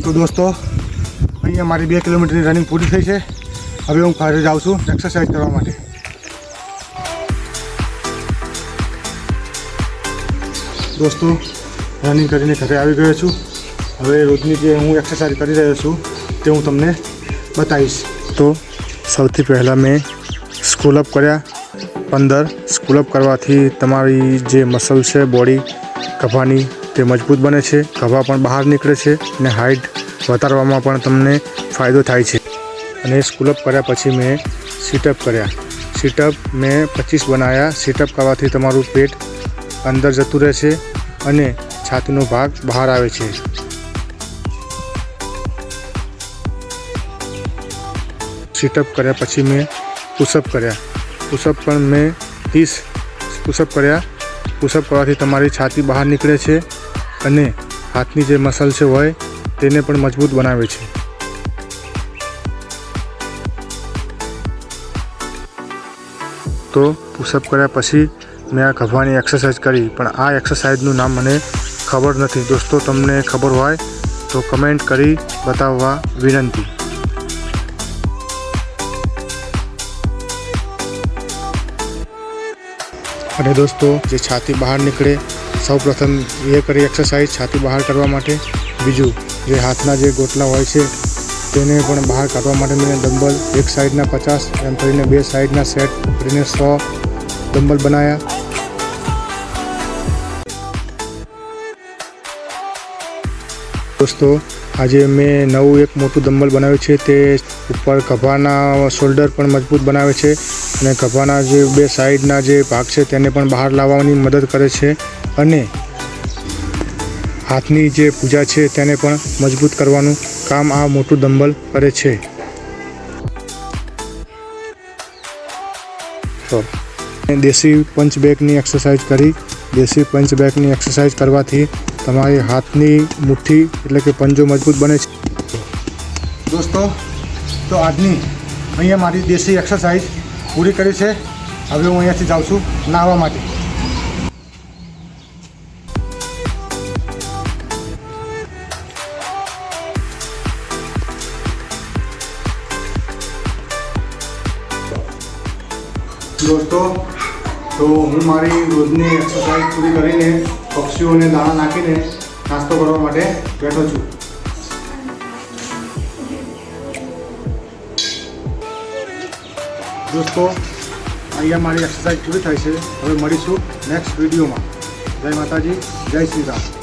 तो दोस्तों अहीं मारी 2 किलोमीटर रनिंग पूरी थी है। हवे हूँ घरे जाऊँ छूँ एक्सरसाइज करवा माटे। दोस्तों रनिंग करीने घरे आई गयो छूँ। हवे रोजनी जे हूँ एक्सरसाइज करी रह्यो छूँ ते हूँ तमने बताईश। तो सौथी पहला मैं स्कूल अप कर्या 15। स्कूल अप करवाथी तमारी जे मसल है बॉडी कभानी ते मजबूत बने छे, कभा पण बहार निकळे छे ने हाइट वधारवामां पण तमने फायदो थाय छे। अने स्कूल अप कर्या पछी मैं सीटअप कर्या। सीटअप मैं 25 बनाया। सीटअप करवाथी तमारुं पेट अंदर जतुं रहे छे अने छातीनो भाग बहार आवे छे। सीटअप कर्या पछी मैं पुशअप कर्या। पुशअप पण मैं 30 पुशअप कर्या। पुशअप करवाथी तमारी छाती बहार निकळे छे अने हाथनी जे मसल छे होय तेने पण मजबूत बनावे छे। तो पुशअप कर्या पछी मैं आ खभानी एक्सरसाइज करी, पण आ एक्सरसाइजनुं नाम मने खबर नथी। दोस्तों तमने खबर होय तो कमेंट करी बताववा विनंती। अने दोस्तों जे छाती बहार निकले सौ प्रथम ये करी एक्सरसाइज छाती बहार करवा माटे। बीजू जे हाथना जे गोटला होय छे तेने पण बहार काढवा माटे मैंने डम्बल एक साइडना 50 एम करीने 2 साइडना सेट करीने 100 डम्बल बनाया। दोस्तों आज मैं नवुं एक मोटू डम्बल बनाव्युं छे ते ऊपर खभाना शोल्डर पण मजबूत बनावे छे अने खभाना जे 2 साइडना जे भाग छे तेने पण बहार लाववानी मदद करे छे अने हाथनी जे पूजा छे तेने पण मजबूत करवानुं काम आ मोटू डम्बल करे छे। तो देशी पंच बैगनी एक्सरसाइज करी। देशी पंच बैगनी एक्सरसाइज करवाथी तमारी हाथनी मुठ्ठी एटले के पंजो मजबूत बने छे। दोस्तों तो आजनी अहींया मारी देशी एक्सरसाइज पूरी करी छे। हवे हूँ अहींयाथी जाऊँ छूँ नाहवा माटे। दोस्तों तो हूँ मारी रोजनी एक्सरसाइज पूरी करीने पक्षीओने दाणा नाखीने नास्तो करवा माटे बैठो छूं। दोस्तों अहींया मारी एक्सरसाइज पूरी थाय छे। हवे मळीशुं नेक्स्ट विडियो में। जय माताजी, जय श्री राम।